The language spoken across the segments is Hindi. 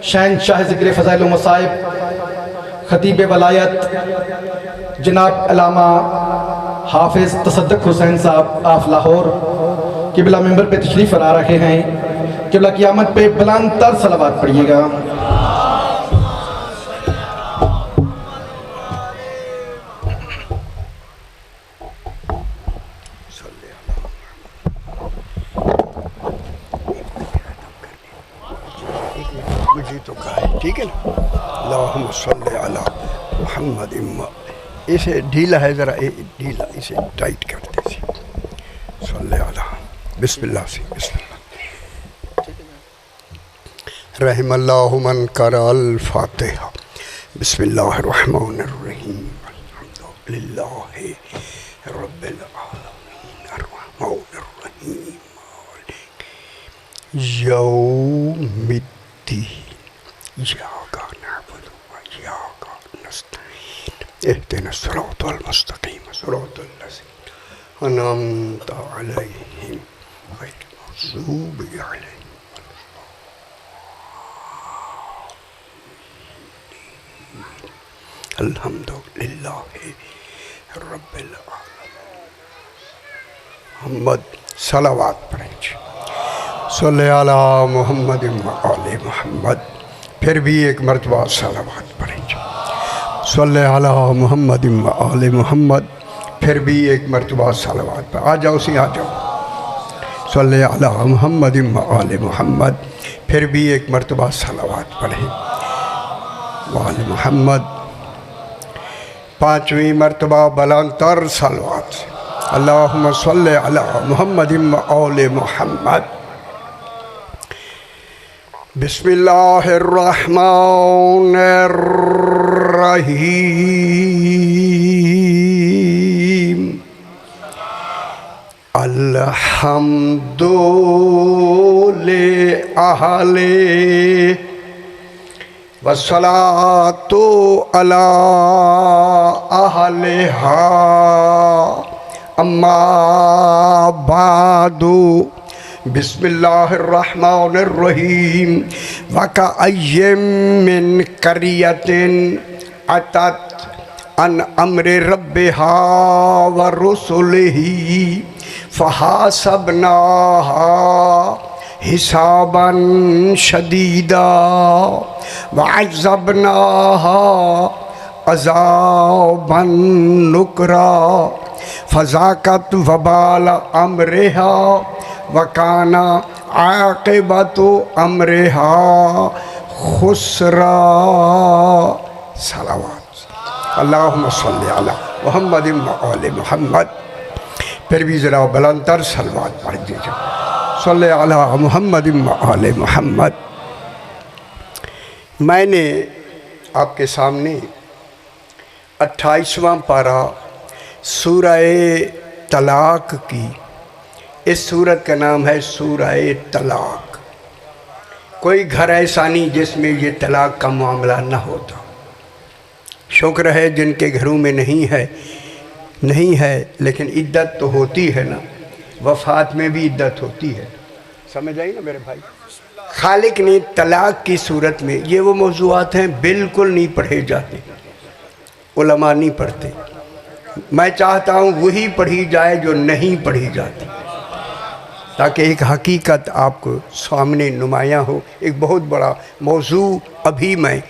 शहनशाह ज़िक्र फ़ज़ाइल व मसाइब खतीब वलायत जनाब अल्लामा हाफिज़ तसद्दुक़ हुसैन साहब आफ लाहौर क़िबला मेंबर पे तशरीफ़ फरमा रखे हैं। क़िबला क़ियामत पे बुलंद तर सलावत पढ़िएगा। मुझे तो कहा है, ठीक है ना। अल्लाहुम्मा सल्ली अला मुहम्मद। इसे ढीला है, ज़रा ढीला, इसे टाइट कर दे। सल्ली अला बिस्मिल्लाह से बिस्मिल्लाह। रहमल्लाहु मन करअल फातिहा। बिस्मिल्लाहिर रहमानिर रहीम। अल्हम्दुलिल्लाहि रब्बिल आलमीन अर्रहमानिर रहीम यौमिद्दीन इय्याका नअबुदु व इय्याका नस्तईन इहदिनस सिरातल मुस्तकीम सिरातल लज़ीना अनअमता अलैहिम गैरिल मग़ज़ूबि अलैहिम। अल्हम्दुलिल्लाहि रब्बिल आलमीन। मोहम्मद सलावत पढ़ें। सल्ले अला मुहम्मद व आले मुहम्मद। फिर भी एक मरतबा सलावत पढ़ें। सल्ले अला मुहम्मद व आले मुहम्मद। फिर भी एक मरतबा सलावत पढ़। आ जाओ सी, आ जाओ। सल्ले अला मुहम्मद व आले मुहम्मद। फिर भी एक मरतबा सलावत पढ़ें। वाले मुहम्मद। पाँचवीं मरतबा बुलंदतर सलावत। अल्लाहुम्मा सल्ले अला मुहम्मद व आले मुहम्मद। बिस्मिल्लाहिर्रहमानिर्रहीम। अल्हम्दुलिल्लाहि वस्सलातु अला अहलिहा अम्मा बादु। बिस्मिल्लाहिर्रहमानिर्रहीम। वकअय्यिम मिन क़रियतिन अतत अन अम्रि रब्बिहा व रुसुलिही फ़हासबनाहा हिसाबन शदीदा वअज़्ज़बनाहा अज़ाबन नुकरा फ़ज़ाक़त वबाल अम्रिहा वकाना आक़िबतु अम्रिहा खुसरा। सलावत। अल्लाहुम्मा सल्ली अला मुहम्मद व आले मुहम्मद। फिर भी ज़रा बुलंदतर सलावत पढ़ दीजिए। सल्ले अला मुहम्मद व आले मुहम्मद। मैंने आपके सामने 28वां पारा सूरह तलाक़ की, इस सूरत का नाम है सूरह तलाक़। कोई घर ऐसा नहीं जिसमें ये तलाक़ का मामला न होता। शुक्र है जिनके घरों में नहीं है, लेकिन इद्दत तो होती है ना। वफ़ात में भी इद्दत होती है, समझ आई ना मेरे भाई। खालिक ने तलाक़ की सूरत में, ये वो मौज़ूआत हैं बिल्कुल नहीं पढ़े जाते, उलमा नहीं पढ़ते। मैं चाहता हूँ वही पढ़ी जाए जो नहीं पढ़ी जाती, ताकि एक हकीकत आपको सामने नुमायाँ हो। एक बहुत बड़ा मौजू अभी मैं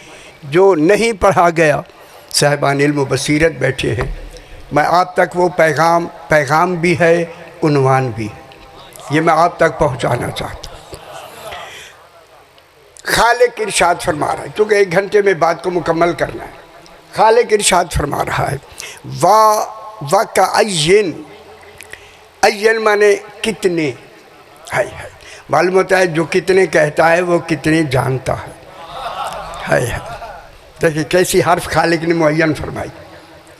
जो नहीं पढ़ा गया, साहिबान इल्म बसीरत बैठे हैं, मैं आप तक वो पैगाम भी है, उन्वान भी है, ये मैं आप तक पहुंचाना चाहता हूँ। खालिक इरशाद फरमा रहा है, क्योंकि 1 घंटे में बात को मुकम्मल करना है। खालिक इरशाद फरमा रहा है वा का अय्यन माने कितने है। मालूम होता है जो कितने कहता है वो कितने जानता है। देखिए कैसी हर्फ खालिक ने मुअय्यन फरमाई।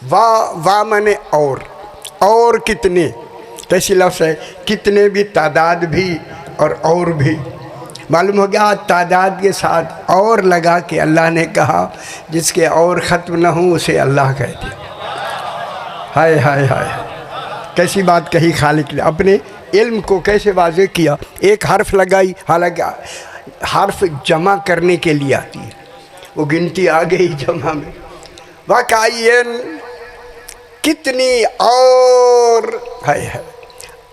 वाह माने और कितने, कैसी लफ्ज़ है, कितने भी, तादाद भी और भी। मालूम हो गया तादाद के साथ और लगा के अल्लाह ने कहा जिसके और ख़त्म न हो उसे अल्लाह कह दिया। हाय हाय हाय, कैसी बात कही खालिक ने, अपने इल्म को कैसे वाज़े किया। एक हर्फ लगाई, हालांकि हर्फ जमा करने के लिए आती है, वो गिनती आ गई जमा में। वाक़ईन कितनी और है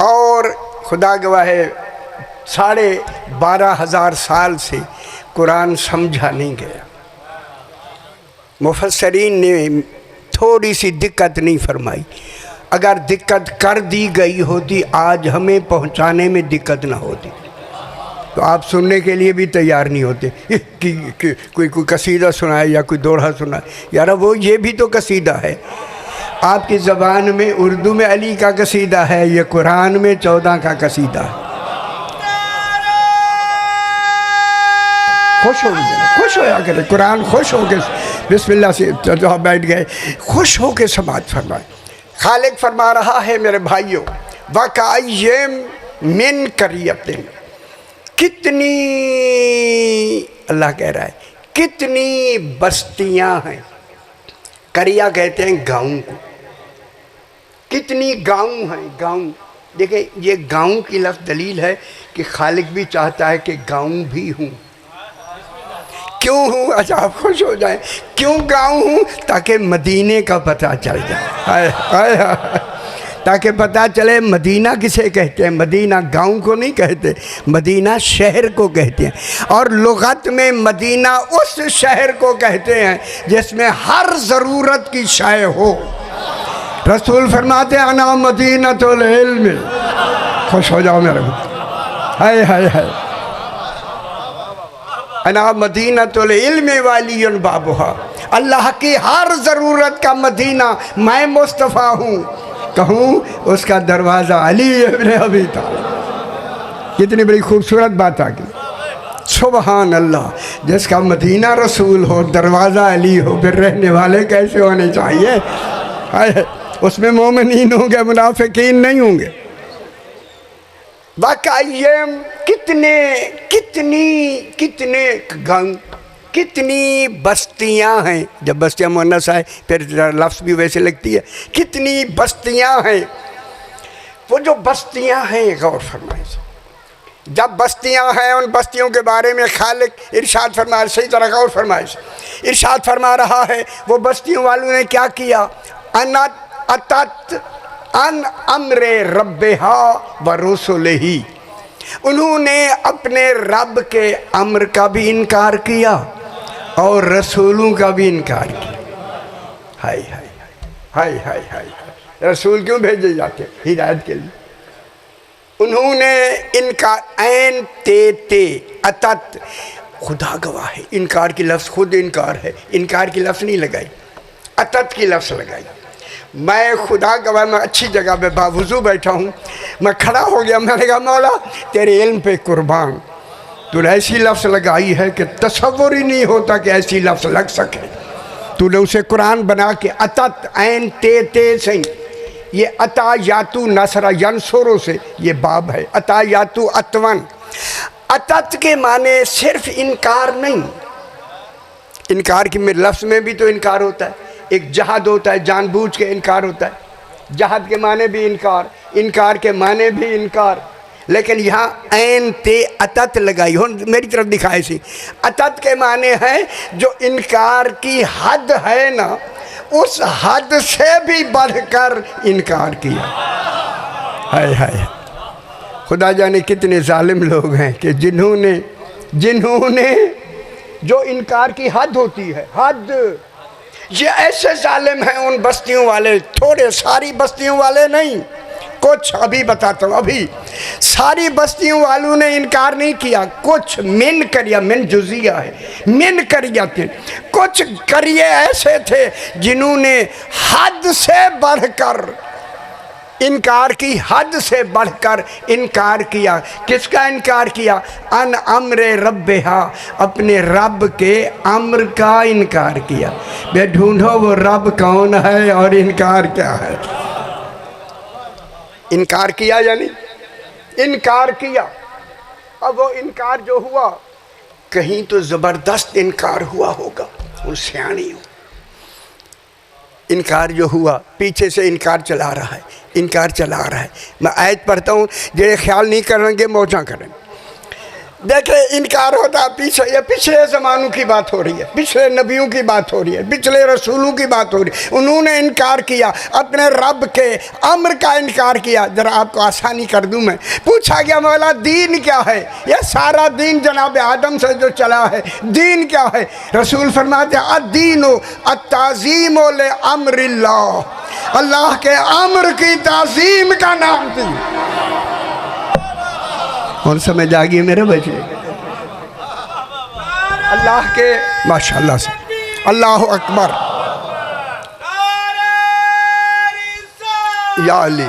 और खुदा गवाह है 12,500 साल से कुरान समझा नहीं गया। मुफस्सरीन ने थोड़ी सी दिक्कत नहीं फरमाई। अगर दिक्कत कर दी गई होती आज हमें पहुंचाने में दिक्कत ना होती, तो आप सुनने के लिए भी तैयार नहीं होते कि कोई कसीदा सुनाए या कोई दोहा सुनाए। यार वो ये भी तो कसीदा है। आपकी ज़बान में उर्दू में अली का कसीदा है, ये कुरान में 14 का कसीदा है। खुश हो गए, खुश होया करे कुरान, खुश हो के बिस्मिल्लाह से जहाँ बैठ गए, खुश हो के समाज फरमाए। खालिक फरमा रहा है मेरे भाइयों, वाक़ईन मिन करियतिन, कितनी, अल्लाह कह रहा है कितनी बस्तियां हैं। करिया कहते हैं गाँव को, कितनी गाँव हैं। गाँव देखिए, ये गाँव की लफ्ज़ दलील है कि खालिक भी चाहता है कि गाँव भी हूँ। क्यों हूँ? अच्छा आप खुश हो जाएं, क्यों गाँव हूँ? ताकि मदीने का पता चल जाए। हाय हाय हाय, ताकि पता चले मदीना किसे कहते हैं। मदीना गांव को नहीं कहते, मदीना शहर को कहते हैं। और लुगत में मदीना उस शहर को कहते हैं जिसमें हर ज़रूरत की शय हो। रसूल फरमाते हैं अना मदीनतुल इल्म। खुश हो जाओ मेरे भाई, हाय हाय हाय, अना मदीनतुल इल्म वालियुन बाबुहा, अल्लाह की हर ज़रूरत का मदीना मैं मुस्तफ़ा हूँ। कहूँ उसका दरवाज़ा अली इब्न अबी तालिब। कितनी बड़ी खूबसूरत बात आ गई। सुबहान अल्लाह, जिसका मदीना रसूल हो, दरवाज़ा अली हो, फिर रहने वाले कैसे होने चाहिए? उसमें मोमिनीन होंगे, मुनाफिकीन नहीं होंगे। वाक़ईन कितने कितनी कितने गाँव, कितनी बस्तियां हैं। जब बस्तियां मुन्नस आए फिर लफ्ज़ भी वैसे लगती है, कितनी बस्तियां हैं। वो जो बस्तियां हैं, गौर फरमाइए, जब बस्तियां हैं उन बस्तियों के बारे में खालिक इरशाद फरमा, सही तरह गौर फरमाइए, इरशाद फरमा रहा है वो बस्तियों वालों ने क्या किया। अनत अतत अन अमरे रब्बिहा व रुसुलिही, उन्होंने अपने रब के अम्र का भी इनकार किया और रसूलों का भी इनकार किया। हाय हाय हाय हाय हाय, रसूल क्यों भेजे जाते? हिदायत के लिए। उन्होंने इनकार ऐन ते अतत, खुदा गवाह है इनकार की लफ्ज़ खुद इनकार है, इनकार की लफ्ज़ नहीं लगाई, अतत की लफ्ज़ लगाई। मैं खुदा गवाह, मैं अच्छी जगह पे बावजूद बैठा हूँ, मैं खड़ा हो गया, मैंने कहा मौला तेरे इल्म पे कुर्बान, तूने ऐसी लफ्ज़ लगाई है कि तसव्वुर ही नहीं होता कि ऐसी लफ्ज़ लग सके। तूने उसे कुरान बना के अतत ऐन ते सही, ये अता यातु नसरा यनसुरो से ये बाब है, अता यातु अतवन। अतत के माने सिर्फ इनकार नहीं, इनकार की लफ्ज़ में भी तो इनकार होता है। एक जहद होता है, जानबूझ के इनकार होता है, जहद के माने भी इनकार, इनकार के माने भी इनकार। लेकिन यहाँ ऐन ते अतत लगाई हो, मेरी तरफ दिखाए सी। अतत के माने हैं जो इनकार की हद है ना, उस हद से भी बढ़कर इनकार किया। हाय हाय, खुदा जाने कितने जालिम लोग हैं कि जिन्होंने जो इनकार की हद होती है, हद, ये ऐसे जालिम हैं उन बस्तियों वाले, थोड़े सारी बस्तियों वाले नहीं, कुछ अभी बताता हूँ। अभी सारी बस्तियों वालों ने इनकार नहीं किया, कुछ मिन करिया, मिन जुजिया है, मिन करिया थे, कुछ करिए ऐसे थे जिन्होंने हद से बढ़कर इनकार की, हद से बढ़कर इनकार किया। किसका इनकार किया? अन अम्रे रब्बिहा, अपने रब के अम्र का इनकार किया। बे ढूंढो वो रब कौन है और इनकार क्या है। इनकार किया यानी इनकार किया। अब वो इनकार जो हुआ, कहीं तो ज़बरदस्त इनकार हुआ होगा, वो सियाणी हो। इनकार जो हुआ, पीछे से इनकार चला रहा है, इनकार चला रहा है। मैं आयत पढ़ता हूँ, जेड़े ख्याल नहीं करेंगे मौजा करें। देखे इनकार होता पीछे, ये पिछले ज़मानों की बात हो रही है, पिछले नबियों की बात हो रही है, पिछले रसूलों की बात हो रही है। उन्होंने इनकार किया, अपने रब के अम्र का इनकार किया। ज़रा आपको आसानी कर दूं मैं, पूछा गया मौला दीन क्या है? यह सारा दीन जनाब आदम से जो चला है, दीन क्या है? रसूल फरमाते हैं अद्दीनो अत्ताज़ीमो ले अम्रिल्लाह, अल्लाह के अम्र की ताज़ीम का नाम दीन। कौन समझ आ गई मेरे बच्चे? अल्लाह के माशाअल्लाह से अल्लाह अकबर या अली,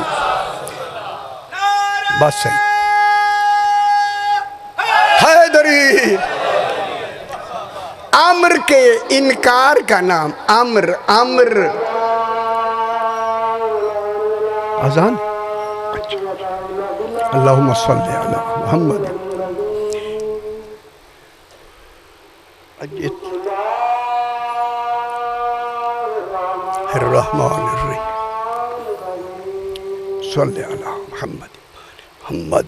बस सही हैदरी। अम्र के इनकार का नाम अम्र, अम्र अजान। अल्लाहुम्मा सल्ली अला मुहम्मद। अर्रहमानिर्रहीम सल्ली अला मुहम्मद मुहम्मद।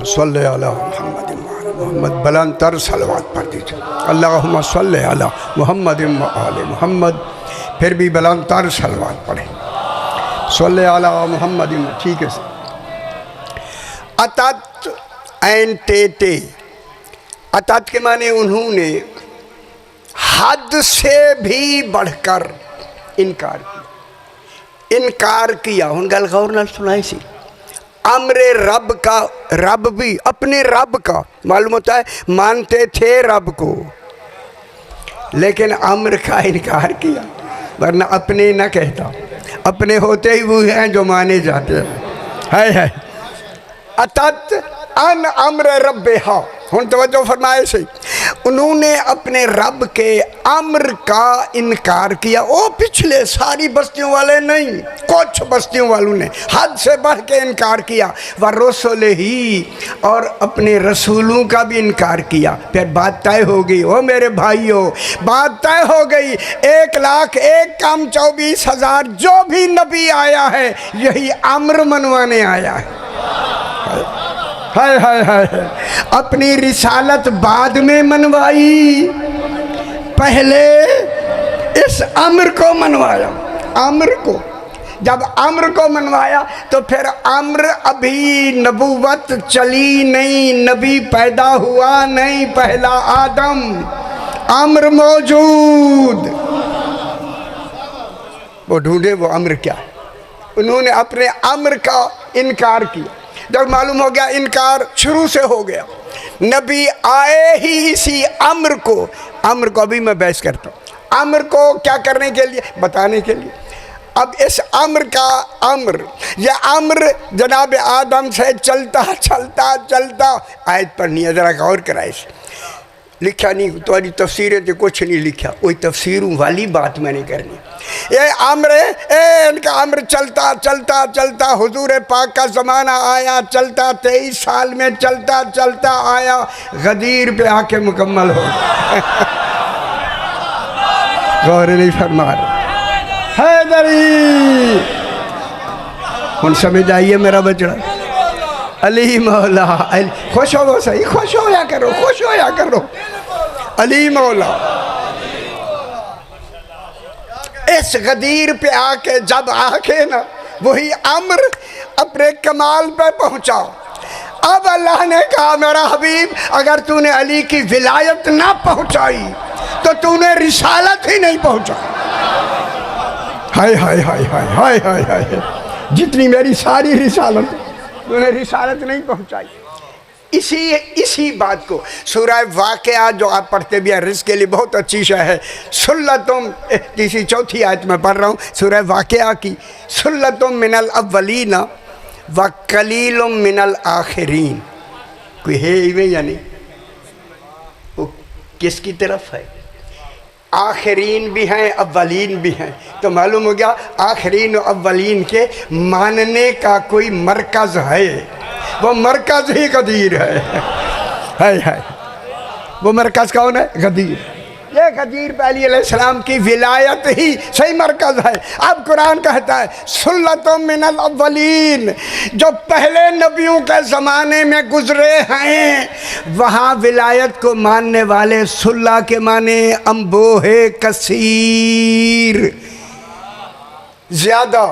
सल्ले अला मुहम्मद मोहम्मद, बुलंदतर सलवात पढ़ दीजिए। अल्लाहुम्मा सल्ले अला मुहम्मद आले मोहम्मद, फिर भी बुलंदतर सलवात पढ़ें। सल्ले अला मुहम्मद, ठीक है। अतत एन टे, अतत के माने उन्होंने हद से भी बढ़कर इनकार किया। इनकार किया उन गल गौर न सुनाई सी। अमरे रब का, रब भी अपने रब का मालूम होता है, मानते थे रब को, लेकिन अम्र का इनकार किया, वरना अपने न कहता। अपने होते ही वो हैं जो माने जाते हैं। है अतत अन अम्र रब्बेहा। हुन तवज्जो फरमाए से, उन्होंने अपने रब के अम्र का इनकार किया। ओ पिछले सारी बस्तियों वाले नहीं, कुछ बस्तियों वालों ने हद से बढ़ के इनकार किया। व रसूले ही, और अपने रसूलों का भी इनकार किया। फिर बात तय हो गई। ओ मेरे भाइयों, बात तय हो गई। 1,01,24,000 जो भी नबी आया है, यही अम्र मनवाने आया है। हाय हाय हाय, अपनी रिसालत बाद में मनवाई, पहले इस अम्र को मनवाया। अम्र को जब अम्र को मनवाया तो फिर अम्र अभी नबूवत चली नहीं, नबी पैदा हुआ नहीं, पहला आदम। अम्र मौजूद, वो ढूंढे वो अम्र क्या है। उन्होंने अपने अम्र का इनकार किया। जब मालूम हो गया इनकार शुरू से हो गया, नबी आए ही इसी अम्र को अभी मैं बहस करता हूँ। अम्र को क्या करने के लिए? बताने के लिए। अब इस अम्र का अम्र, यह अम्र जनाब आदम से चलता चलता चलता, आयत पढ़नी है, ज़रा गौर कराए। लिखा नहीं तुम्हारी तफसीरें तो कुछ नहीं लिखा, वही तफसीरों वाली बात मैंने करनी। ये अम्र इनका अम्र चलता चलता चलता हुजूर पाक का ज़माना आया, चलता 23 साल में चलता चलता आया, गदीर पे आके मुकम्मल हो। गौर नहीं फरमा रहे हैदरी। हम समझ आइए मेरा बचड़ा अली मौला। खुश हो सही, खुश होया करो, खुश होया करो। अली मौला इस गदीर पे आके जब आके ना वही अम्र अपने कमाल पे पहुंचा। अब अल्लाह ने कहा मेरा हबीब, अगर तूने अली की विलायत ना पहुंचाई तो तूने रिसालत ही नहीं पहुंचाई। हाय हाय हाय हाय हाय हाय हाय, जितनी मेरी सारी रिसालत तूने रिसालत नहीं पहुंचाई। इसी बात को सूरह वाक़िया जो आप पढ़ते भी हैं, रिज़्क़ के लिए बहुत अच्छी शय है। सुल्लतुम, तीसरी चौथी आयत में पढ़ रहा हूँ सूरह वाक़िया की। सुल्लतुम मिनल अव्वलीन व कलीलुम मिनल आखिरीन। कोई है इवें या नहीं? वो किसकी तरफ है? आखिरीन भी हैं अव्वलीन भी हैं। तो मालूम हो गया आखिरीन और अव्वलीन के मानने का कोई मरकज़ है, वो मरकज़ ही गदीर है। वो मरकज़ कौन है? गदीर। ये गदीर पे अली अलैहिस्सलाम की विलायत ही सही मरकज़ है। अब कुरान कहता है सुल्लतुम मिनल अव्वलीन, जो पहले नबियों के ज़माने में गुजरे हैं वहाँ विलायत को मानने वाले, सुल्ला के माने अम्बोहे कसीर, ज़्यादा।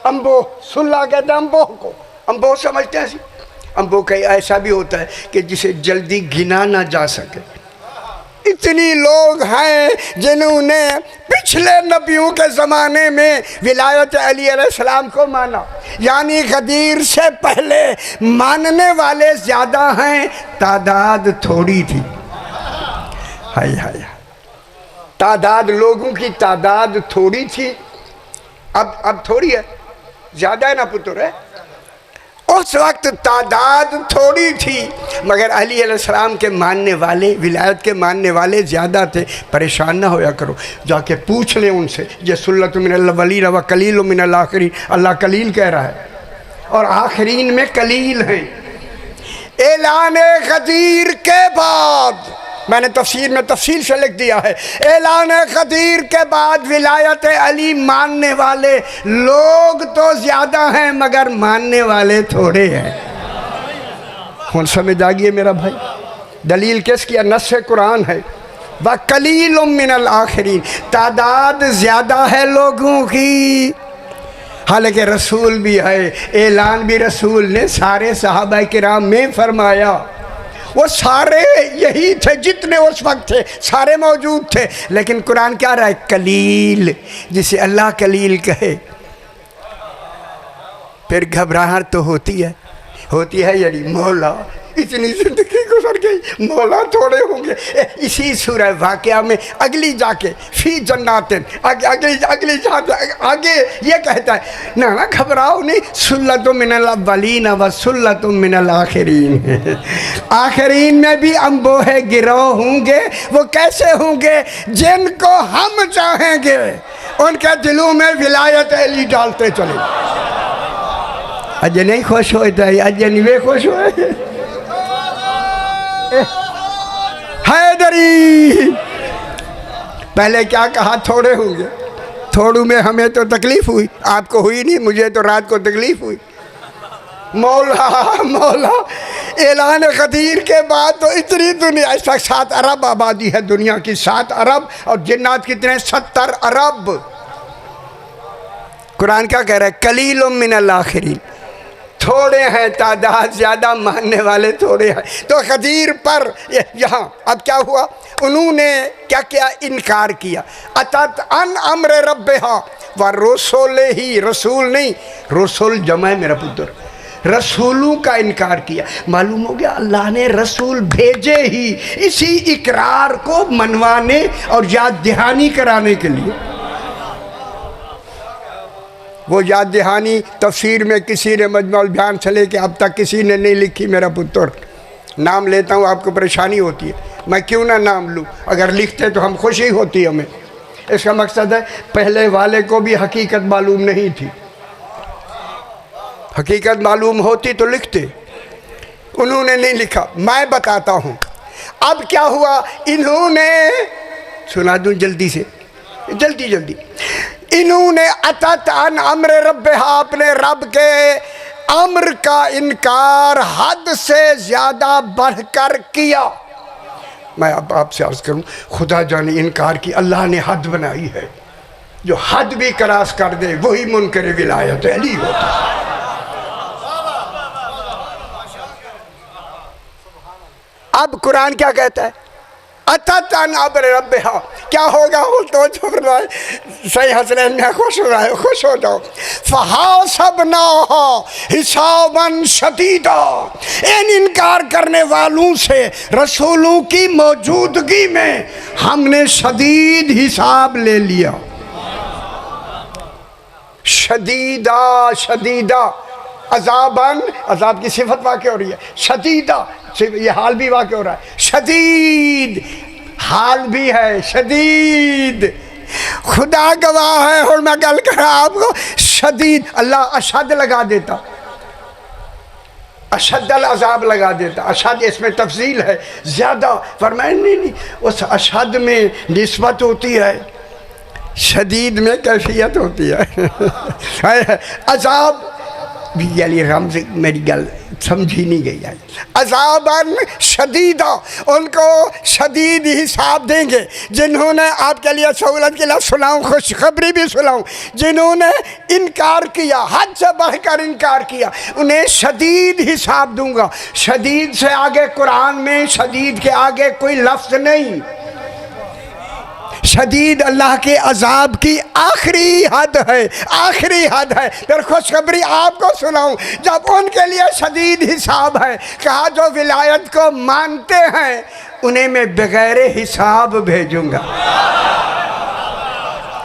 अम्बो, सुल्ला कहते हैं अम्बोह को, अम्बोह समझते हैं। अम्बोह कहीं ऐसा भी होता है कि जिसे जल्दी गिना ना जा सके। इतनी लोग हैं जिन्होंने पिछले नबियों के ज़माने में विलायत अली अलैहिस्सलाम को माना, यानी गदीर से पहले मानने वाले ज़्यादा हैं, तादाद थोड़ी थी। हाय हाय, तादाद, लोगों की तादाद थोड़ी थी, अब थोड़ी है, ज़्यादा है ना पुत्र है। उस वक्त तादाद थोड़ी थी मगर अली अलैहिस्सलाम के मानने वाले, विलायत के मानने वाले ज़्यादा थे। परेशान ना होया करो, जाके पूछ लें उनसे। जे सुल्लतु मिनल अव्वलीन व कलीलुम मिनल आखिरीन, अल्लाह कलील कह रहा है और आखिरीन में कलील हैं। ऐलान गदीर के बाद, मैंने तफसीर में तफसील से लिख दिया है, ऐलान गदीर के बाद विलायत अली मानने वाले लोग तो ज़्यादा हैं मगर मानने वाले थोड़े हैं। कौन समझ आ गई मेरा भाई? दलील किसकी? नस्से कुरान है। व कलीलुम मिनल आखिरीन, तादाद ज़्यादा है लोगों की, हालांकि रसूल भी है। ऐलान भी रसूल ने सारे सहाबा किराम में फरमाया, वो सारे यही थे जितने उस वक्त थे, सारे मौजूद थे। लेकिन कुरान क्या रहा है? कलील, जिसे अल्लाह कलील कहे। फिर घबराहट तो होती है यानी मौला इतनी ज़िंदगी गुजर गई, मौला थोड़े होंगे। इसी सूरह वाक़या में अगली जाके फी जन्नातिन, अगली जाके आगे ये कहता है ना घबराओ नहीं, सुल्लतुम मिनल अव्वलीन व सुल्लतुम मिनल आखिरीन। आखिरीन में भी अम्बोहे गिरोह होंगे। वो कैसे होंगे? जिनको हम चाहेंगे उनके दिलों में विलायत अली डालते चले। अजय नहीं खुश होता है, अजय नहीं खुश हुए। हैदरी पहले क्या कहा? थोड़े होंगे। थोड़ू में हमें तो तकलीफ हुई, आपको हुई नहीं, मुझे तो रात को तकलीफ हुई। मौला ऐलान गदीर के बाद तो इतनी दुनिया, इस वक्त 7 अरब आबादी है दुनिया की, 7 अरब, और जिन्नात कितने? 70 अरब। कुरान क्या कह रहा है? कलीलुम मिनल आखिरीन, थोड़े हैं तादाद, ज़्यादा मानने वाले थोड़े हैं। तो गदीर पर यहाँ अब क्या हुआ? उन्होंने क्या किया? इनकार किया। अतत अन अम्र रब्बिहा व रसूले ही, रसूल नहीं, रसूल जमा है मेरा पुत्र, रसूलों का इनकार किया। मालूम हो गया अल्लाह ने रसूल भेजे ही इसी इकरार को मनवाने और याद दहानी कराने के लिए। वो याद दहानी तफसीर में किसी ने मजमुअल बयान से लेके अब तक किसी ने नहीं लिखी मेरा पुत्र। नाम लेता हूँ आपको परेशानी होती है, मैं क्यों ना नाम लूँ, अगर लिखते तो हम खुशी होती हमें। इसका मकसद है पहले वाले को भी हकीकत मालूम नहीं थी, हकीकत मालूम होती तो लिखते, उन्होंने नहीं लिखा। मैं बताता हूँ अब क्या हुआ। इन्होंने, सुना दूँ जल्दी से, जल्दी इन्होंने अतत अन अम्र रब्बिहा, अपने रब के अम्र का इनकार हद से ज़्यादा बढ़कर किया। मैं अब आपसे अर्ज़ करूं, खुदा जाने इनकार की अल्लाह ने हद बनाई है, जो हद भी क्रॉस कर दे वही मुनकर विलायत अली होता है। अब कुरान क्या कहता है? अतत अन अम्र रब्बिहा, क्या होगा? वो तो चुप रहा है, सही हसनैन में खुश हो रहा है, खुश हो जाओ। फहासबनाहा हिसाबन शदीदा, इन इनकार करने वालों से रसूलों की मौजूदगी में हमने शदीद हिसाब ले लिया। शदीदा अजाबन, अजाब की सिफत वाक़ हो रही है, शदीदा ये हाल भी वाक़ हो रहा है। शदीद हाल भी है शदीद। खुदा गवाह है और मैं गल कर आपको शदीद, अल्लाह अशद लगा देता, अशद अल अजाब लगा देता। अशद इसमें तफसील है ज़्यादा, फरमाया नहीं उस अशद में निस्बत होती है, शदीद में कैफियत होती है। अजाब भी अली रमज़ मेरी गल समझी नहीं गई है। अज़ाबन शदीदा, उनको शदीद हिसाब देंगे। जिन्होंने आपके लिए सहूलत के लिए सुनाऊँ, खुशखबरी भी सुनाऊँ, जिन्होंने इनकार किया, हद से बढ़कर इनकार किया, उन्हें शदीद हिसाब दूंगा। शदीद से आगे कुरान में शदीद के आगे कोई लफ्ज़ नहीं। शदीद अल्लाह के अजाब की आखिरी हद है, आखिरी हद है। फिर खुशखबरी आपको सुनाऊं, जब उनके लिए शदीद हिसाब है, कहा जो विलायत को मानते हैं उन्हें मैं बगैर हिसाब भेजूंगा।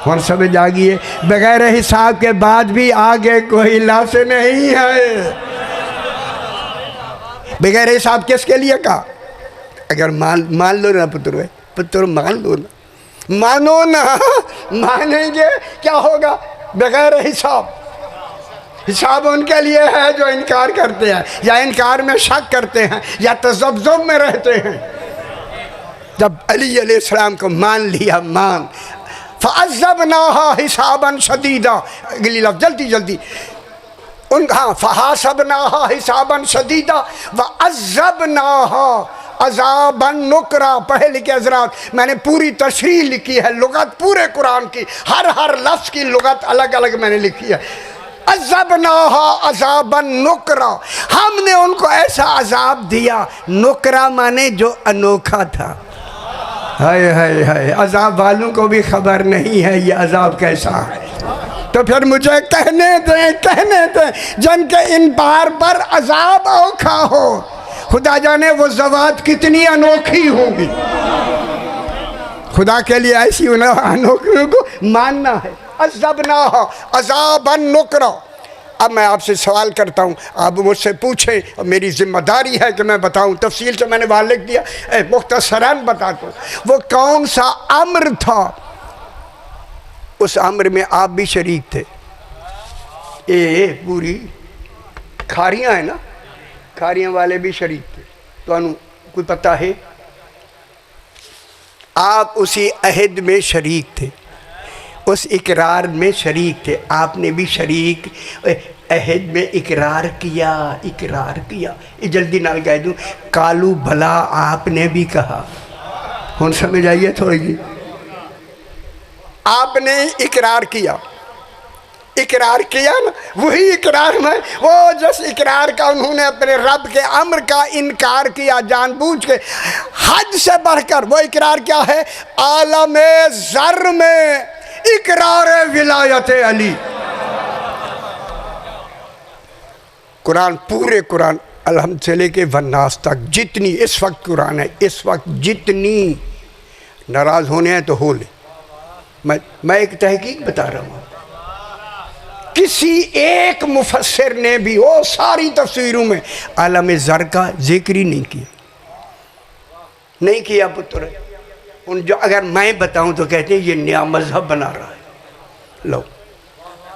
और समझ आ गई है, बगैर हिसाब के बाद भी आगे कोई लफ्ज़ नहीं है। बगैर हिसाब किसके लिए कहा? अगर मान लो ना पुत्र मान लो ना, मानो ना, मानेंगे क्या होगा? बगैर हिसाब। हिसाब उनके लिए है जो इनकार करते हैं या इनकार में शक करते हैं या तज़ब्ज़ुब में रहते हैं। जब अली अलैहिस्सलाम को मान लिया, मान फ़अज़्ज़बनाहा हिसाबन शदीदा, अगली लफ्ज़ जल्दी जल्दी हाँ, फ़हासबनाहा हिसाबन शदीदा व अज़्ज़बनाहा अज़ाबन नुकरा। पहले के हज़रात मैंने पूरी तशरीह लिखी है, लुगत पूरे कुरान की, हर लफ्ज़ की लुगत अलग अलग मैंने लिखी है। अज़बनाहा अज़ाबन नुकरा, हमने उनको ऐसा अज़ाब दिया। नुकरा माने जो अनोखा था। हाय हाय हाय, अज़ाब वालों को भी खबर नहीं है ये अज़ाब कैसा है। तो फिर मुझे कहने दें जिनके इन बार पर अज़ाब औखा हो, खुदा जाने वो ज़वात कितनी अनोखी होगी। खुदा के लिए ऐसी अनोखियों को मानना है। अज़्ज़बनाहा अज़ाबन नुकरा। अब मैं आपसे सवाल करता हूँ, आप मुझसे पूछें और मेरी ज़िम्मेदारी है कि मैं बताऊँ। तफसील से मैंने वहाँ लिख दिया, मुख्तसरन बता दो वो कौन सा अम्र था। उस अम्र में आप भी शरीक थे। ये पूरी खारियाँ है ना, खारियाँ वाले भी शरीक थे। तो कोई पता है? आप उसी अहद में शरीक थे, उस इकरार में शरीक थे। आपने भी शरीक अहद में इकरार किया। ये जल्दी नाल कह दूँ, कालू भला आपने भी कहा। हुन समझ आइए थोड़ी जी। आपने इकरार किया ना, वही इकरार में वो जिस इकरार का उन्होंने अपने रब के अम्र का इनकार किया जानबूझ के, हद से बढ़कर। वो इकरार क्या है? आलम ज़र में इकरार विलायत अली। कुरान, पूरे कुरान अलहम्द से लेके वन्नास तक जितनी इस वक्त कुरान है, इस वक्त जितनी नाराज़ होने हैं तो हो ले। मैं एक तहकीक बता रहा हूँ, किसी एक मुफस्सिर ने भी वो सारी तफसीरों में आलम ज़र का जिक्र ही नहीं किया पुत्र। उन जो अगर मैं बताऊं तो कहते हैं ये नया मजहब बना रहा है। लो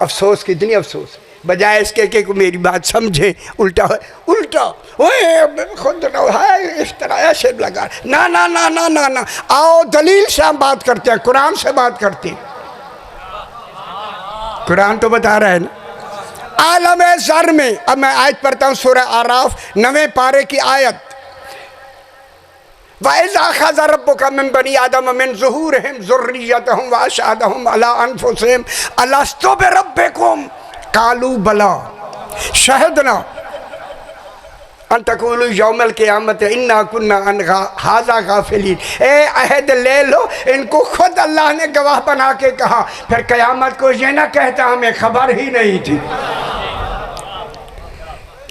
अफसोस, कितनी अफसोस। बजाय इसके कि मेरी बात समझे, उल्टा ओए खुद है इस तरह ऐसे लगा। ना ना ना ना ना ना, आओ दलील से हम बात करते हैं, कुरान से बात करते हैं। कुरान तो बता रहा है ना आलम ज़र में। अब मैं आयत पढ़ता हूँ, सूरह आराफ 9वें पारे की आयत। वइज़ अख़ज़ रब्बुका मिन बनी आदम मिन ज़ुहूरिहिम ज़ुर्रिय्यतहुम व अशहदहुम अला अनफुसिहिम अलस्तु बिरब्बिकुम क़ालू बला शहदना अन तक़ूलू यौमल क़ियामत इन्ना कुन्ना अन हाज़ा गाफ़िलीन। ए अहद ले लो, इनको खुद अल्लाह ने गवाह बना के कहा। फिर क़यामत को ये ना कहता हमें खबर ही नहीं थी।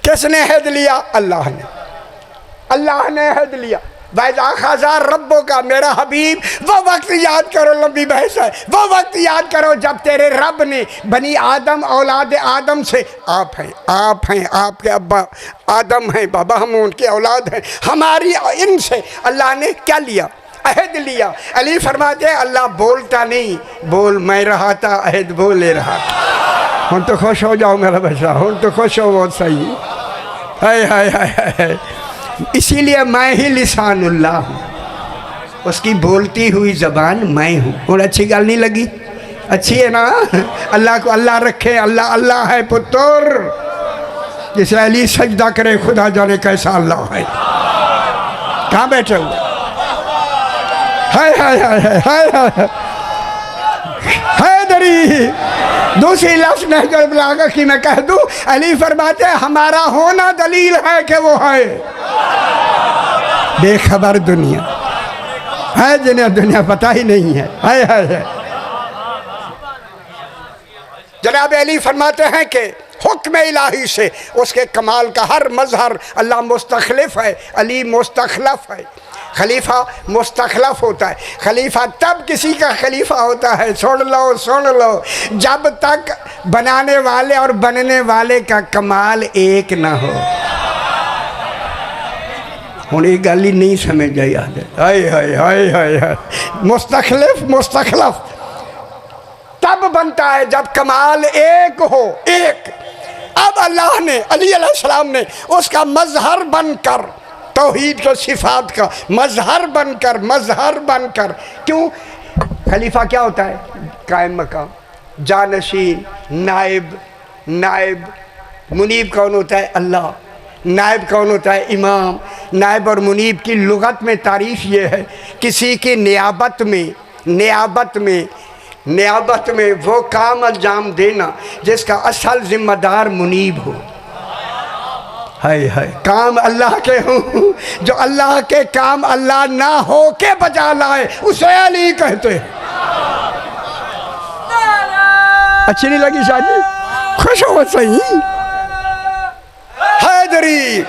किसने अहद लिया? अल्लाह ने अहद लिया। वैज़ा ख़ज़ा रब्बो का, मेरा हबीब वो वक्त याद करो, लंबी बहस है, वो वक्त याद करो जब तेरे रब ने बनी आदम औलाद आदम से, आप हैं आपके अब्बा आदम हैं, बाबा हम उनके औलाद हैं, हमारी इनसे अल्लाह ने क्या लिया? अहद लिया। अली फरमाते अल्लाह बोलता नहीं, बोल मैं रहा था, अहद बोले रहा। हम तो खुश हो जाओ मेरा बच्चा, हम तो खुश हो, बहुत सही। हाय हाय हाय हाय। इसीलिए मैं ही लिसानुल्लाह हूँ, उसकी बोलती हुई ज़बान मैं हूँ। और अच्छी गल नहीं लगी? अच्छी है ना? अल्लाह को अल्लाह रखे, अल्लाह अल्लाह है पुत्र। जिसे अली सजदा करे खुदा जाने कैसा अल्लाह है। कहाँ बैठे हुए? हाय हाय हाय हाय हाय हैदरी। दूसरी लफ्ज़ नहीं बुलागा कि मैं कह दूँ, अली फरमाते हमारा होना दलील है कि वो है। बेखबर दुनिया है, जिन्हें दुनिया पता ही नहीं है। हाय हाय हाय। जनाब अली फरमाते हैं कि हुक्म इलाही से उसके कमाल का हर मजहर अल्लाह मुस्तखलिफ है, अली मुस्तखलफ है। खलीफा मुस्तखलफ होता है। खलीफा तब किसी का खलीफा होता है, सुन लो, जब तक बनाने वाले और बनने वाले का कमाल एक ना हो। हुण ये गल ही नहीं समझ आई। हाय हाय हाय हाय। मुस्तखलफ तब बनता है जब कमाल एक हो, एक। अब अल्लाह ने अली अलैहिस्सलाम ने उसका मजहर बनकर, तौहीद को सिफात का मजहर बनकर। क्यों? खलीफा क्या होता है? कायम मकाम, जानशीन, नाइब। मुनीब कौन होता है? अल्लाह। नाइब कौन होता है? इमाम। नाइब और मुनीब की लुगत में तारीफ़ ये है, किसी की नियाबत में वो काम अंजाम देना जिसका असल जिम्मेदार मुनीब हो। हाय हाय। काम अल्लाह के हों, जो अल्लाह के काम अल्लाह ना हो के बजा लाए, उसे अली कहते हैं। अच्छी नहीं लगी शादी? खुश हो सही। हैदरी।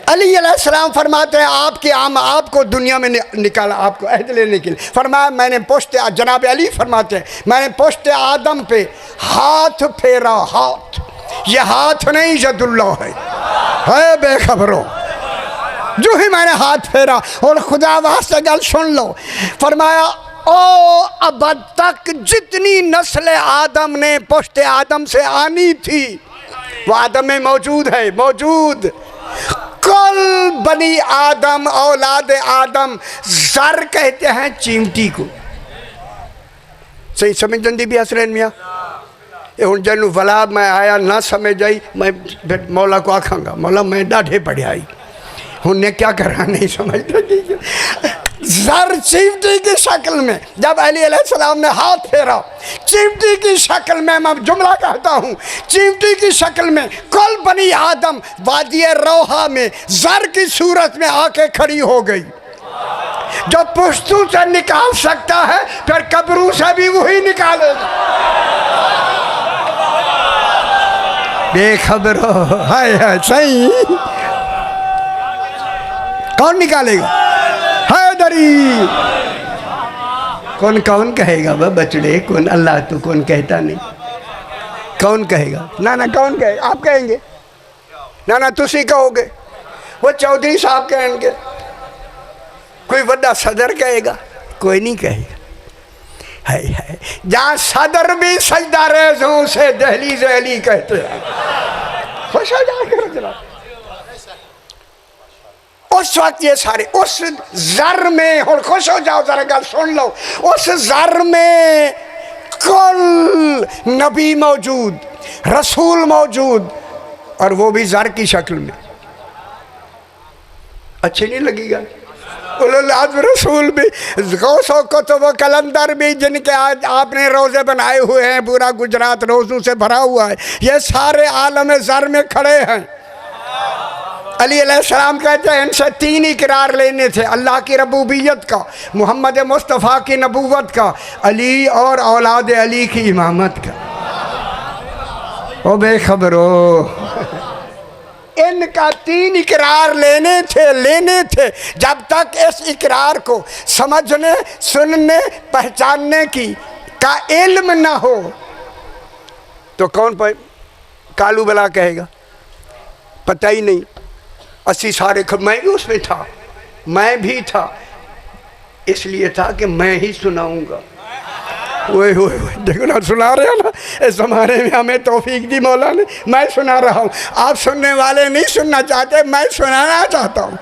अली अलैहिस्सलाम फरमाते हैं आपको दुनिया में निकाला, आपको अहद लेने के लिए। फरमाया मैंने पुश्त, जनाब अली फरमाते हैं मैंने पुश्त आदम पे हाथ फेरा। हाथ, ये हाथ नहीं यदुल्लाह है बेखबरों। जो ही मैंने हाथ फेरा, और खुदा वास्ते गल सुन लो, फरमाया ओ अब तक जितनी नस्ल आदम ने पुश्त आदम से आनी थी वो आदम में मौजूद है, मौजूद। कल बनी आदम, औलाद आदम, जर कहते हैं चिमटी को। सही समझ जंदी भी हसरैन मियाँ। ये हूँ जैनू वला मैं आया ना समझ आई, मैं फिर मौला को आखांगा मौला मैं डाढ़े पढ़ियाई उन्हें क्या करना नहीं समझता। जर चिमटी की शक्ल में, जब अली अलैहिस्सलाम ने हाथ फेरा, चिमटी की शक्ल में, मैं जुमला कहता हूँ, चिमटी की शक्ल में कल बनी आदम वादी रोहा में जर की सूरत में आके खड़ी हो गई। जो पुश्तू से निकाल सकता है फिर कब्रों से भी वही निकालेगा। बेखबर हो। हाय हाय। सही। कौन निकालेगा? हैदरी। कौन कहेगा वह बचड़े? कौन? अल्लाह तो कौन कहता नहीं। कौन कहेगा? ना कौन कहेगा? आप कहेंगे ना तुसी कहोगे, वो चौधरी साहब कहेंगे, कोई बड़ा सदर कहेगा, कोई नहीं कहेगा। है जहाँ सदर भी सजदा रेज़ों से दहलीज़ अली कहते हैं। खुश हो जाएगा जरा। उस वक्त ये सारे उस जर में, और खुश हो जाओ जरा गल सुन लो, उस जर में कुल नबी मौजूद, रसूल मौजूद, और वो भी जर की शक्ल में। अच्छी नहीं लगेगा? आज रसूल भी, गौसों को तो वो कलंदर भी, जिनके आज आपने रोज़े बनाए हुए हैं, पूरा गुजरात रोज़ों से भरा हुआ है, ये सारे आलम ज़र में खड़े हैं। अली अलैहिस्सलाम कहते हैं इनसे 3 इकरार लेने थे, अल्लाह की रबूबियत का, मोहम्मद मुस्तफ़ा की नबूवत का, अली और औलाद अली की इमामत का। ओ बेखबरो, इनका 3 इकरार लेने थे। जब तक इस इकरार को समझने, सुनने, पहचानने की का इल्म ना हो तो कौन कालू बला कहेगा? पता ही नहीं। 80 सारे मैं भी उसमें था, मैं भी था। इसलिए था कि मैं ही सुनाऊंगा। ओए ओए देखो ना, सुना रहे हो ना, इस ज़माने में हमें तौफीक दी मौला ने, मैं सुना रहा हूँ। आप सुनने वाले नहीं सुनना चाहते, मैं सुनाना चाहता हूँ।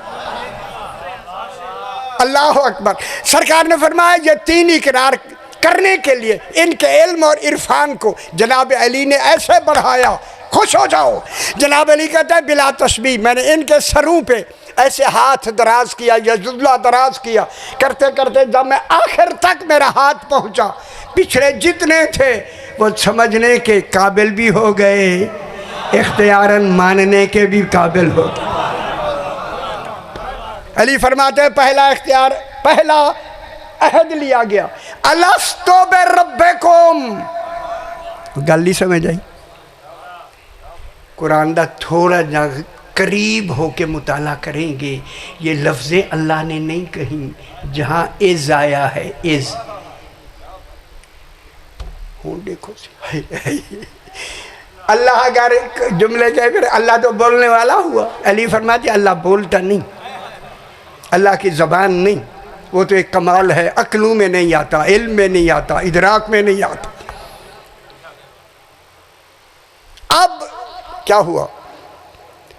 अल्लाह अकबर। सरकार ने फरमाया ये 3 इकरार करने के लिए इनके इल्म और इरफान को जनाब अली ने ऐसे बढ़ाया, खुश हो जाओ। जनाब अली कहते हैं बिला तस्बीह, मैंने इनके सरों पे ऐसे हाथ दराज किया, यजुल्ला दराज किया, करते करते जब मैं आखिर तक मेरा हाथ पहुंचा, पिछड़े जितने थे वो समझने के काबिल भी हो गए, इख्तियारन मानने के भी काबिल हो गए। अली फरमाते हैं पहला इख्तियार, पहला अहद लिया गया, अलस्तु बिरब्बिकुम। गल नहीं समझ आई? कुरान दा थोड़ा जा करीब हो के मुताला करेंगे, ये लफ्ज़े अल्लाह ने नहीं कही, जहाँ इज़ आया है इज़। हूँ देखो अल्लाह अगर जुमले कहे फिर अल्लाह तो बोलने वाला हुआ। अली फरमाते अल्लाह बोलता नहीं, अल्लाह की ज़बान नहीं, वो तो एक कमाल है, अक्लों में नहीं आता, इल्म में नहीं आता, इदराक में नहीं आता। अब क्या हुआ?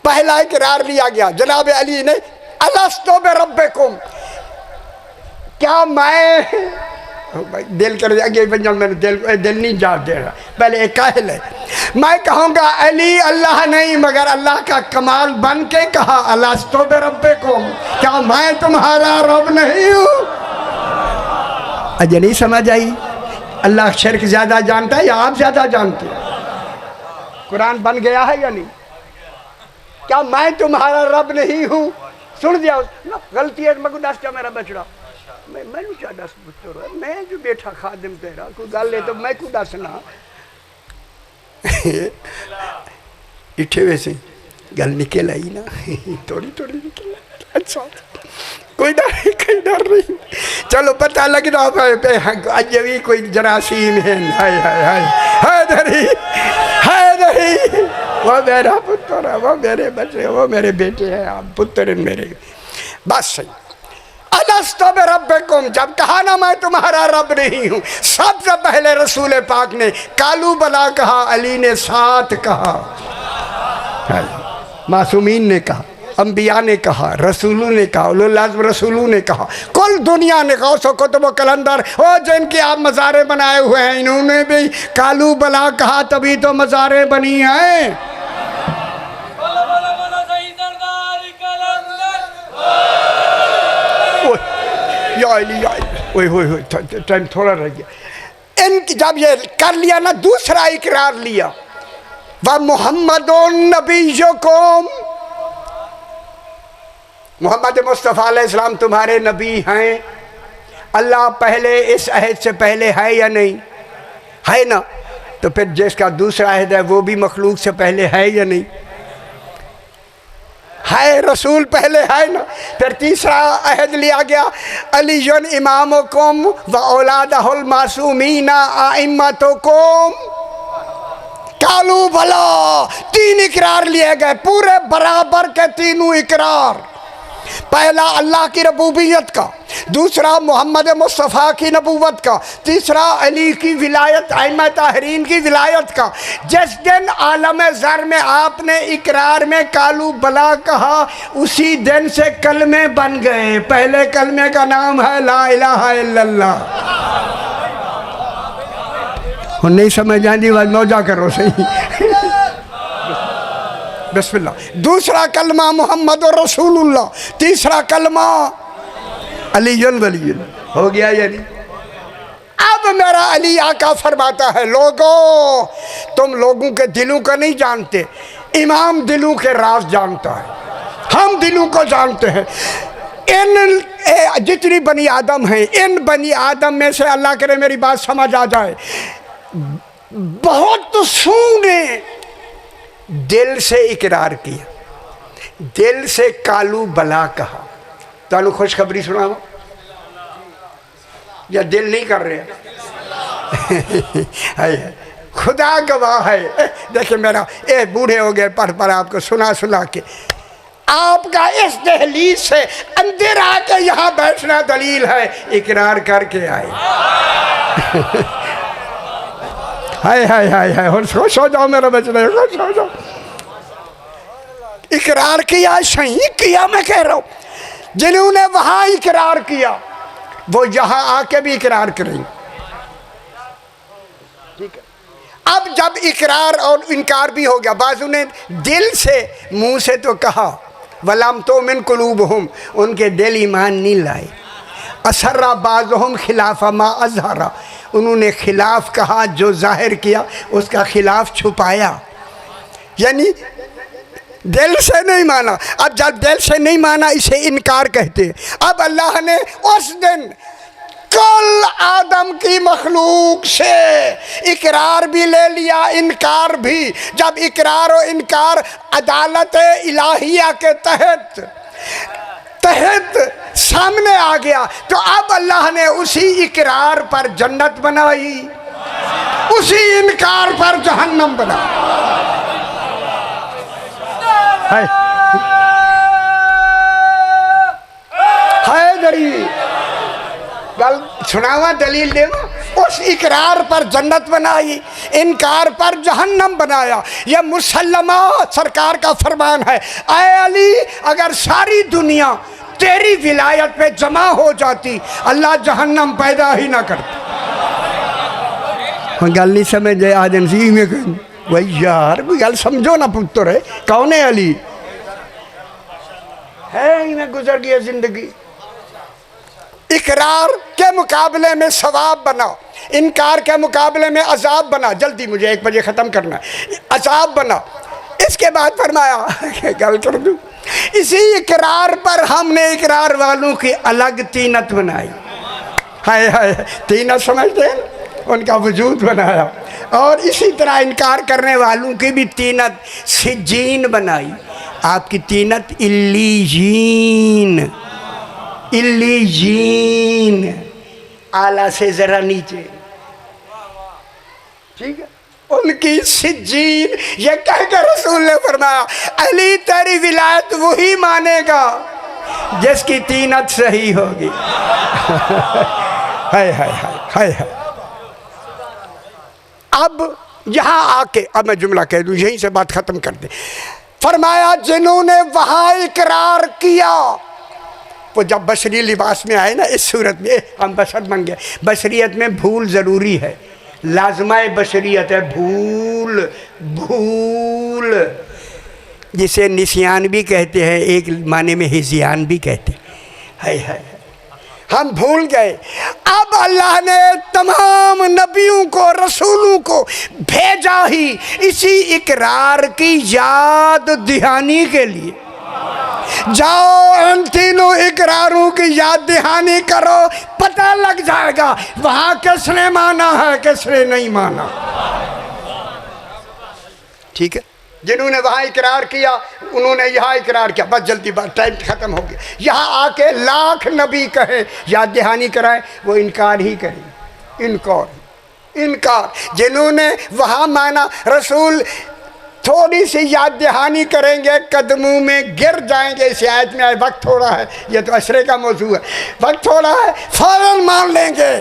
पहला इकरार लिया गया जनाब अली ने, अलस्तु बिरब्बिकुम, क्या मैं भाई दिल कर आगे पंजाब में दिल नहीं जा दे रहा, पहले एक काहिल है। मैं कहूँगा अली अल्लाह नहीं मगर अल्लाह का कमाल बन के कहा अलस्तु बिरब्बिकुम, क्या मैं तुम्हारा रब नहीं हूँ? अजय नहीं समझ आई? अल्लाह शिर्क ज़्यादा जानता है या आप ज़्यादा जानते हैं? कुरान बन गया है या नहीं? क्या मैं तुम्हारा रब नहीं हूँ? सुन दिया ना, गलती है मैं दस क्या मेरा बचड़ा, मैं दस पुत्र, मैं जो बेटा खादिम तेरा, कोई गल है तो मैं को दसना। इठे वैसे गल निकल आई ना, थोड़ी थोड़ी निकल। अच्छा कोई डर नहीं, चलो पता लग रहा अज भी कोई जरासीम है। हाय हाय हाय हैदरी, हैदरी वो मेरा पुत्र है, वो मेरे बच्चे, वो मेरे बेटे हैं, आप पुत्र हैं मेरे। बस सही। अलस्तु बिरब्बिकुम, जब कहा ना मैं तुम्हारा रब नहीं हूँ, सबसे पहले रसूल पाक ने कालू बला कहा, अली ने साथ कहा, मासूमीन ने कहा, अंबिया ने कहा, रसूलों ने कहा, उलुल अज़्म रसूलों ने कहा, कुल दुनिया ने कहा, सो कुतुब कलंदर और जिनके आप मज़ारे बनाए हुए हैं, इन्होंने भी कालू बला कहा, तभी तो मज़ारे बनी हैं। टाइम थोड़ा रह गया। इनकी जब ये कर लिया ना, दूसरा इकरार लिया, वह मुहम्मदुन नबियुकुम, मोहम्मद मुस्तफ़ा अलैहिस्सलाम तुम्हारे नबी हैं। अल्लाह पहले इस अहद से पहले है या नहीं? है ना, तो फिर जिसका दूसरा अहद है वो भी मखलूक से पहले है या नहीं? है, रसूल पहले है ना। फिर तीसरा अहद लिया गया, अलीयुन इमामुकुम व औलादहुल मासूमीना आइम्मतुकुम, कालू भला। 3 इकरार लिए गए, पूरे बराबर के तीनों इकरार। पहला अल्लाह की रबूबियत का, दूसरा मोहम्मद मुस्तफ़ा की नबूवत का, तीसरा अली की विलायत, अइम्मा ताहरीन की विलायत का। जिस दिन आलम ज़र में आपने इकरार में कालू बला कहा, उसी दिन से कलमे बन गए। पहले कलमे का नाम है ला इलाहा इल्लल्लाह। नहीं समझ आती बात, मौजा करो सही। बिस्मिल्लाह। दूसरा कलमा मोहम्मद और रसूलुल्लाह, तीसरा कलमा अलीयुन वलीयुन। हो गया या नहीं? अब मेरा अली आका फरमाता है, लोगों तुम लोगों के दिलों को नहीं जानते, इमाम दिलों के राज जानता है, हम दिलों को जानते हैं। इन जितनी बनी आदम है, इन बनी आदम में से अल्लाह करे मेरी बात समझ आ जाए, बहुत सूने दिल से इकरार किया, दिल से कालू बला कहा। तानू खुशखबरी सुनाओ या दिल नहीं कर रहे? खुदा गवाह है। देखिए मेरा बूढ़े हो गए पढ़ आपको सुना सुना के। आपका इस दहलीज से अंदर आके यहाँ बैठना दलील है, इकरार करके आए। हाय हाय हाय हाय, खुश हो जाओ मेरा बचना, खुश हो जाओ। इकरार किया, सही किया, मैं कह रहा हूँ। जिन्होंने वहां इकरार किया वो यहां आके भी इकरार करेंगे। ठीक है। अब जब इकरार और इनकार भी हो गया, बाजू ने दिल से, मुंह से तो कहा वलम तो मिन कुलूबहुम, उनके दिल ईमान नहीं लाए। असर्रा बाज़ुहुम खिलाफा मा अज़हरा, उन्होंने खिलाफ कहा, जो जाहिर किया उसका खिलाफ छुपाया, यानी दिल से नहीं माना। अब जब दिल से नहीं माना इसे इनकार कहते हैं। अब अल्लाह ने उस दिन कुल आदम की मखलूक से इकरार भी ले लिया, इनकार भी। जब इकरार और इनकार अदालत इलाहिया के तहत सामने आ गया, तो अब अल्लाह ने उसी इकरार पर जन्नत बनाई, उसी इनकार पर जहन्नम बनाई। है दरी गल सुनावा, दलील देवा। उस इकरार पर जन्नत बनाई, इनकार पर जहन्नम बनाया। यह मुसल्लमा सरकार का फरमान है। ऐ अली, अगर सारी दुनिया तेरी विलायत पे जमा हो जाती, अल्लाह जहन्नम पैदा ही ना करता। गल नहीं समझ आज में वही यार, कोई गल समझो ना पुत्र है, कौन है अली? है इन्हें गुजर गया जिंदगी। इकरार के मुकाबले में सवाब बना, इनकार के मुकाबले में अजाब बना। जल्दी मुझे 1 बजे ख़त्म करना है। अजाब बना। इसके बाद फरमाया गल कर दूँ, इसी इकरार पर हमने इकरार वालों की अलग तीनत बनाई। हाय हाय, तीनत समझते हैं, उनका वजूद बनाया। और इसी तरह इनकार करने वालों की भी तीनत सिज्जीन बनाई। आपकी तीनत इल्लीजीन, इल्लीजीन, आला से जरा नीचे, ठीक है। उनकी सिज्जीन, ये कहकर रसूल ने फरमाया अली तेरी विलायत वही मानेगा जिसकी तीनत सही होगी। हाय हाय हाय हाय हाय। अब यहाँ आके अब मैं जुमला कह दूँ, यहीं से बात ख़त्म कर दे। फरमाया जिन्होंने वहाँ इकरार किया, वो जब बशरी लिबास में आए ना, इस सूरत में हम बशर बन गए। बशरियत में भूल ज़रूरी है, लाजमाए बशरियत है भूल। भूल जिसे निसियान भी कहते हैं, एक माने में हिजियान भी कहते हैं। है हम भूल गए। अब अल्लाह ने तमाम नबियों को, रसूलों को भेजा ही इसी इकरार की याद दहानी के लिए। जाओ इन तीनों इकरारों की याद दहानी करो, पता लग जाएगा वहां किसने माना है, किसने नहीं माना। ठीक है। जिन्होंने वहाँ इकरार किया उन्होंने यहाँ इकरार किया। बस जल्दी बात, टाइम ख़त्म हो गया। यहाँ आके लाख नबी कहे याद दहानी कराए, वो इनकार ही करें। इनकार जिन्होंने वहाँ माना, रसूल थोड़ी सी याद दहानी करेंगे, कदमों में गिर जाएंगे। इस आयत में आए वक्त थोड़ा है, ये तो अशरे का मौजू है, वक्त थोड़ा है, फ़ौरन मान लेंगे,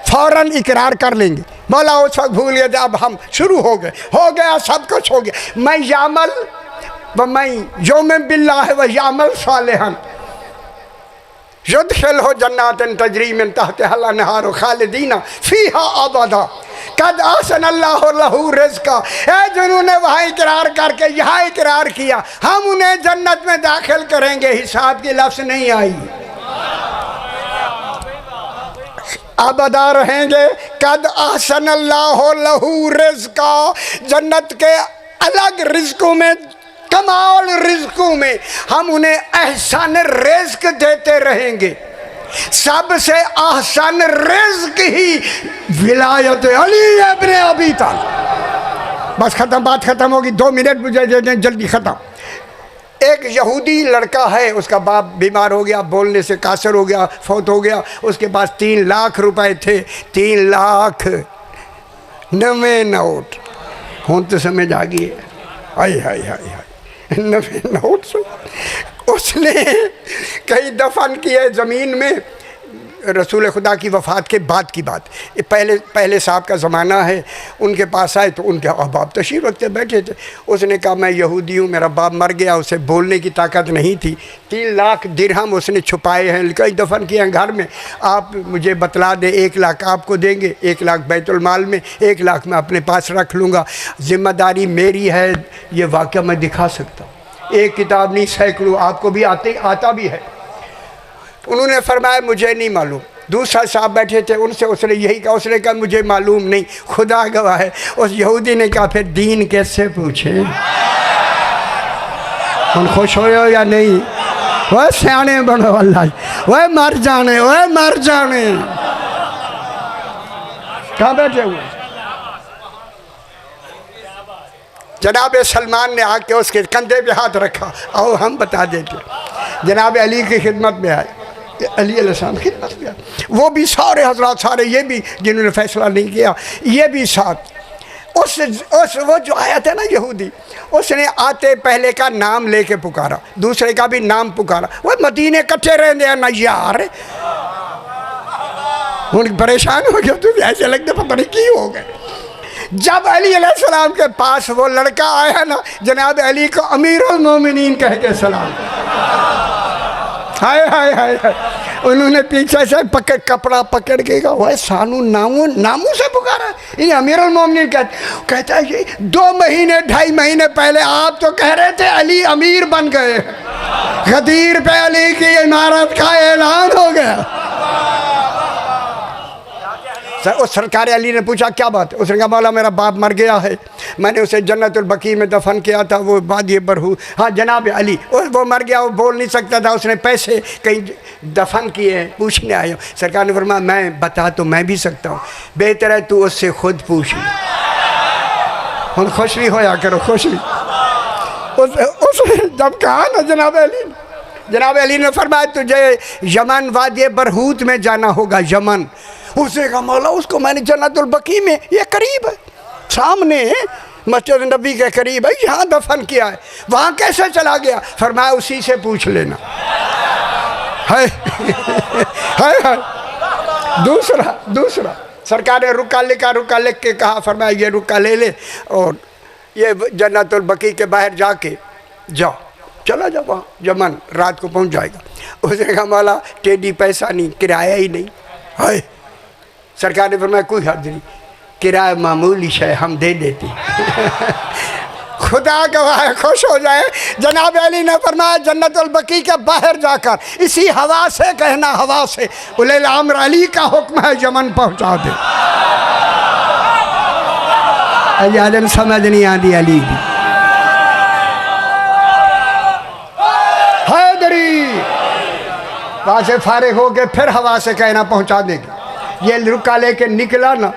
फ़ौरन इकरार कर लेंगे। मौला उस वक्त भूल गए, अब हम शुरू हो गया, सब कुछ हो गया। मैं यामल व मैं योम बिल्लाह व यामल सालिहन युदखिल हो जन्नातन तजरी मिन तहतिहल अनहार खालिदीना फीहा अबदा कद आसन अल्लाहु लहू रिज़्क़ा। जिन्होंने वहाँ इकरार करके यहाँ इकरार किया, हम उन्हें जन्नत में दाखिल करेंगे, हिसाब की लफ्ज़ नहीं आई। अबदा रहेंगे। कद आसन अल्लाहु लहू रिज़्क़ा, जन्नत के अलग रिज़्क़ों में, कमाल रिज़्क़ों में हम उन्हें एहसान रिज़्क़ देते रहेंगे। सबसे आसान रिज़्क़ ही विलायत अली इब्न अबी तालिब। बस ख़त्म, बात ख़त्म होगी। 2 मिनट मुझे दे दें, जल्दी ख़त्म। एक यहूदी लड़का है, उसका बाप बीमार हो गया, बोलने से कासर हो गया, फौत हो गया। उसके पास 3 लाख रुपए थे, 3 लाख नवे नोट। हूँ तो समझ आ गई है। हाय हाय हाय हाय। नोट सुन, उसने कहीं दफन किए ज़मीन में, रसूल खुदा की वफ़ात के बाद की बात, ये पहले साहब का ज़माना है। उनके पास आए तो उनके बाप तशरीफ़ रखते बैठे थे। उसने कहा मैं यहूदी हूँ, मेरा बाप मर गया, उसे बोलने की ताकत नहीं थी। 3 लाख दिरहम उसने छुपाए हैं, कई दफन किए हैं घर में। आप मुझे बतला दें, 1 लाख आपको देंगे, 1 लाख बैतुल माल में, 1 लाख मैं अपने पास रख लूँगा, ज़िम्मेदारी मेरी है। ये वाक़या मैं दिखा सकता हूँ, एक किताब नहीं सैकड़ों, आपको भी आता भी है। उन्होंने फरमाया मुझे नहीं मालूम। दूसरा साहब बैठे थे, उनसे उसने यही कहा, उसने कहा मुझे मालूम नहीं, खुदा गवाह है। उस यहूदी ने कहा फिर दीन कैसे पूछे? हम खुश हो या नहीं? वह सियाने बनो अल्लाह, वह मर जाने, वह मर जाने। कहाँ बैठे हुए? जनाब सलमान ने आके उसके कंधे पे हाथ रखा, आओ हम बता देते। जनाब अली की खिदमत में आए, अली अलैहिस्सलाम की खिदमत में आए, वो भी सारे हजरात, सारे ये भी जिन्होंने फैसला नहीं किया, ये भी साथ। उस वो जो आया था ना यहूदी, उसने आते पहले का नाम लेके पुकारा, दूसरे का भी नाम पुकारा। वो मदीने कट्ठे रहते हैं ना यार, उन परेशान हो गए, तो ऐसे लगते पता नहीं की हो गए। जब अली अलैहिस्सलाम के पास वो लड़का आया ना, जनाब अली को अमीरुल मोमिनीन कह के सलाम, हाय हाय हाय हाय। उन्होंने पीछे से कपड़ा पकड़ के कहा वह सानू नामू से पुकारा, ये अमीरुल मोमिनीन कहता है कि 2 महीने 2.5 महीने पहले आप तो कह रहे थे अली अमीर बन गए, गदीर पे अली की इमारत का ऐलान हो गया। उस सरकार अली ने पूछा क्या बात है? उसने कहा मौला मेरा बाप मर गया है, मैंने उसे जन्नतुल बकी में दफन किया था, वो वादी बरहू। हाँ जनाब अली, वो मर गया, वो बोल नहीं सकता था, उसने पैसे कहीं दफन किए हैं, पूछने आया। सरकार ने फरमाया मैं बता तो मैं भी सकता हूँ, बेहतर है तू उससे खुद पूछ ले। हम खुश भी होया करो, खुश भी। उसने जब कहा ना जनाब अली ने फरमाया तुझे यमन वादी बरहूत में जाना होगा, यमन। उसने कहा मौला उसको मैंने जन्नतुल बकी में, ये करीब है, सामने मस्जिद नबी के करीब है, यहाँ दफन किया है, वहाँ कैसे चला गया? फरमाया उसी से पूछ लेना है। दूसरा सरकार ने रुका लिख के कहा, फरमाया ये रुका ले ले और ये जन्नतुल बकी के बाहर जाके जाओ, चला जाओ वहाँ यमन, रात को पहुँच जाएगा। उसने कहा मौला टेढ़ी पैसा नहीं, किराया ही नहीं है। सरकार ने फरमाया कोई हर्ज नहीं, किराया मामूली शय हम दे देते। खुदा गवाह खुश हो जाए। जनाब अली ने फरमाया जन्नतुल बकी के बाहर जाकर इसी हवा से कहना, हवा से उले अम्र अली का हुक्म है यमन पहुंचा दे। अजाजन समझ नहीं आती अली की। हैदरी वहाँ से फारिग हो के फिर हवा से कहना पहुंचा देगी। ये रुका लेके निकला ना,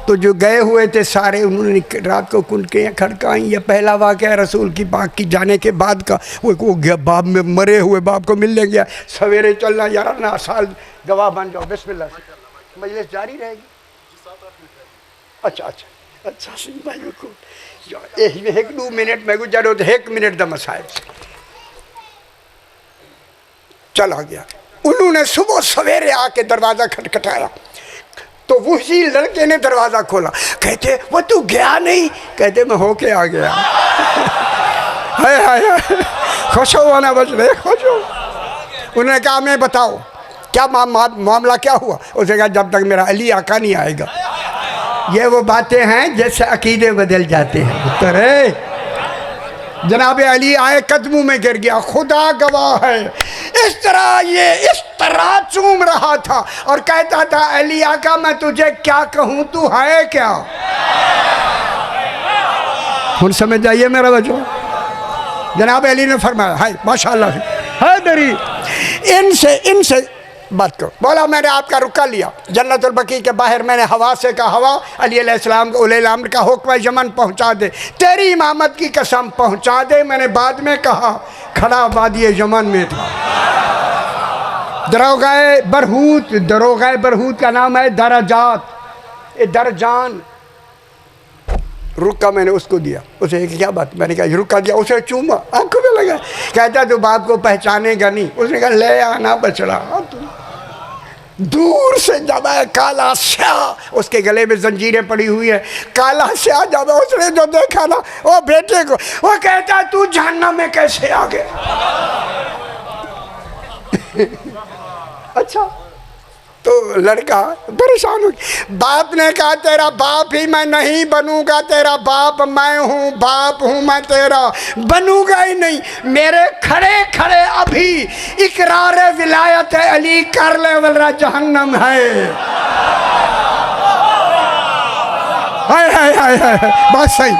तो जो गए हुए थे सारे, उन्होंने रात को कुनके खड़काई। ये पहला वाक़या रसूल की बाग की जाने के बाद का। वो गया बाप में, मरे हुए बाप को मिलने गया। सवेरे चलना यार ना, साल गवाह बन जाओ। बिस्मिल्लाह से मजलिस जारी रहेगी। अच्छा सिंह भाई को 1-2 मिनट में गुजरो तो 1 मिनट दम साहब चला गया। उन्होंने सुबह सवेरे आके दरवाज़ा खटखटाया तो उसी लड़के ने दरवाज़ा खोला। कहते वो तू गया नहीं? कहते मैं होके आ गया। हाय खुश हो ना बच रहे, खुश हो। उन्होंने कहा मैं बताओ क्या मामला क्या हुआ? उसने कहा जब तक मेरा अली आका नहीं आएगा। ये वो बातें हैं जैसे अकीदे बदल जाते हैं पुत्र। जनाब अली आए, कदमों में गिर गया। खुदा गवाह है, इस तरह चूम रहा था और कहता था अली आका मैं तुझे क्या कहूँ, तू है क्या? हम समझ जाइए मेरा बच्चों। जनाब अली ने फरमाया हाय माशाल्लाह है दरी, इनसे बात करो। बोला मैंने आपका रुका लिया जन्नतुल बकी के बाहर, मैंने हवा से कहा हवा अली अलैहिस्सलाम को उले अम्र का हुक्म है यमन पहुंचा दे, तेरी इमामत की कसम पहुंचा दे। मैंने बाद में कहा खड़ा वादी यमन में था। दरोगाए बरहूत का नाम है दरजात, दरजान। रुका मैंने उसको दिया। उसे क्या बात, मैंने कहा रुका दिया, उसे चूमा, आंखों में लगा। कहता तो बाप को पहचानेगा नहीं। उसने कहा ले आना बछड़ा। दूर से जब है काला स्याह, उसके गले में जंजीरें पड़ी हुई है, काला स्याह जब उसने जो देखा ना वो बेटे को, वो कहता तू जहन्नम में कैसे आ गया। अच्छा, तो लड़का परेशान हो गया। बाप ने कहा तेरा बाप ही मैं नहीं बनूंगा, तेरा बाप मैं हूँ, बाप हूँ मैं तेरा, बनूंगा ही नहीं। मेरे खड़े खड़े अभी इकरार विलायत है अली कर ले वरना जहन्नम है। हाय हाय हाय हाय, बात सही।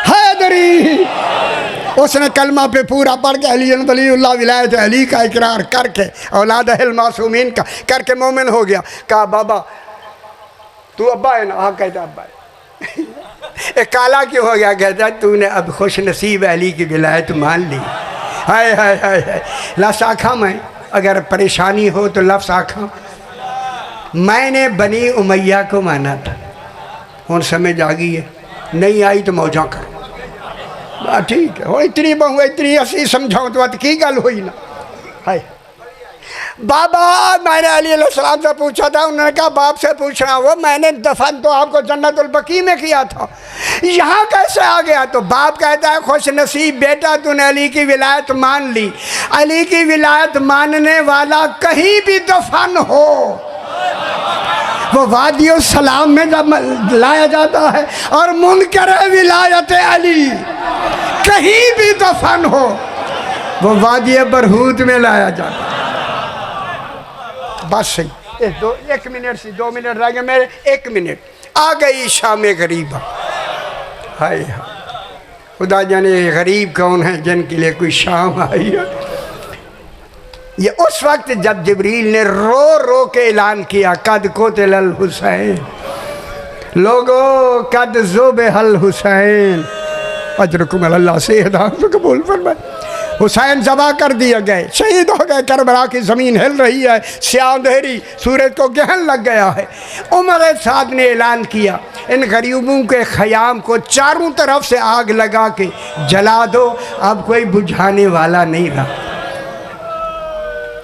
हैदरी उसने कलमा पे पूरा पढ़ के अली वलीउल्लाह विलायत अली का इकरार करके औलाद अहल मासूमीन का करके मोमिन हो गया। कहा बाबा तू अब्बा है ना? हाँ कहता अब्बा है। काला क्यों हो गया? कहता तूने अब खुश नसीब अली की विलायत मान ली। हाय हाय हाय हाय, लफ्ज़ आखा मैं अगर परेशानी हो तो लफ्ज़ आखा मैंने बनी उमैया को माना था, हूँ समझ आ गई है, नहीं आई तो मौजा करो। ठीक है, वो इतनी बहु इतनी असी समझाऊँ तो बात की गल हुई ना। हाय बाबा मैंने अली अलैहिस्सलाम से पूछा था, उन्होंने कहा बाप से पूछना, वो मैंने दफन तो आपको जन्नतुल बकी में किया था, यहाँ कैसे आ गया? तो बाप कहता है खुश नसीब बेटा तूने अली की विलायत मान ली। अली की विलायत मानने वाला कहीं भी दफन हो, वो वादियो सलाम में जब लाया जाता है और मुनकर विलायत अली कहीं भी दफन हो, वो वादिय बरहूत में लाया जाता है। बस सही। एक मिनट से 2 मिनट रह गए मेरे, 1 मिनट। आ गई शाम गरीबा। हाय हाय, खुदा जाने गरीब कौन है जिनके लिए कोई शाम आई है। ये उस वक्त जब जिब्रील ने रो रो के ऐलान किया कद कोतिल अल हुसैन, लोगो कद ज़ुबिहल हुसैन अजरकुम अल्लाह से हिदायत कबूल फरमाए। हुसैन ज़बा कर दिए गए, शहीद हो गए। करबला की ज़मीन हिल रही है, स्याह अंधेरी, सूरज को गहन लग गया है। उमर साद ने ऐलान किया इन गरीबों के ख़याम को चारों तरफ से आग लगा के जला दो, अब कोई बुझाने वाला नहीं रहा।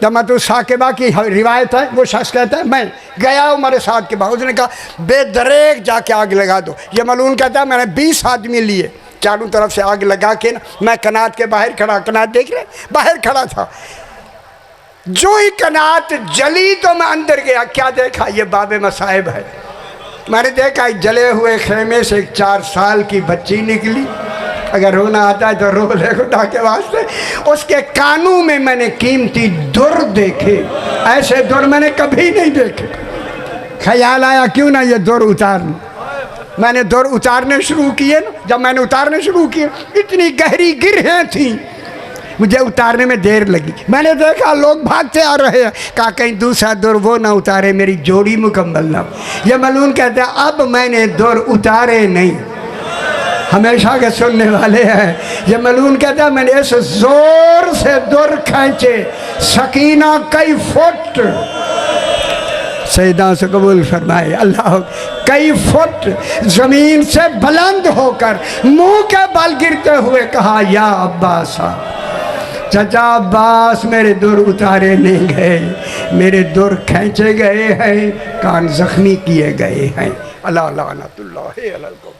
जमात साकिबा की रिवायत है, वो शख्स कहता है मैं गया उमर साद के बाद, उसने कहा बेदरेक जाके आग लगा दो। ये मलून कहता है मैंने 20 आदमी लिए, चारों तरफ से आग लगा के ना मैं कनात के बाहर खड़ा, कनात देख रहे बाहर खड़ा था। जो ही कनात जली तो मैं अंदर गया, क्या देखा? ये बाबे मसाइब है। मैंने देखा जले हुए खेमे से एक 4 साल की बच्ची निकली। अगर रोना आता है तो रो ले खुदा के वास्ते। उसके कानों में मैंने कीमती दुर देखे, ऐसे दुर मैंने कभी नहीं देखे। ख्याल आया क्यों ना ये दुर उतारूं। मैंने दुर उतारने शुरू किए ना, जब मैंने उतारने शुरू किए इतनी गहरी गिरहें थी, मुझे उतारने में देर लगी। मैंने देखा लोग भागते आ रहे हैं, कहा कहीं दूसरा दुर वो ना उतारे, मेरी जोड़ी मुकम्मल ना। ये मलून कहते हैं अब मैंने दुर उतारे नहीं, हमेशा के सुनने वाले हैं। ये मलून कहता है मैंने इस जोर से दुर खींचे सकीना कई फुट, सैयदा से कबूल फरमाए अल्लाह, कई फुट ज़मीन से बुलंद होकर मुंह के बल गिरते हुए कहा या अब्बास, चाचा अब्बास मेरे दुर उतारे नहीं गए, मेरे दुर खींचे गए हैं, कान जख्मी किए गए हैं। अल्लाह लानतुल्लाह अलैहि।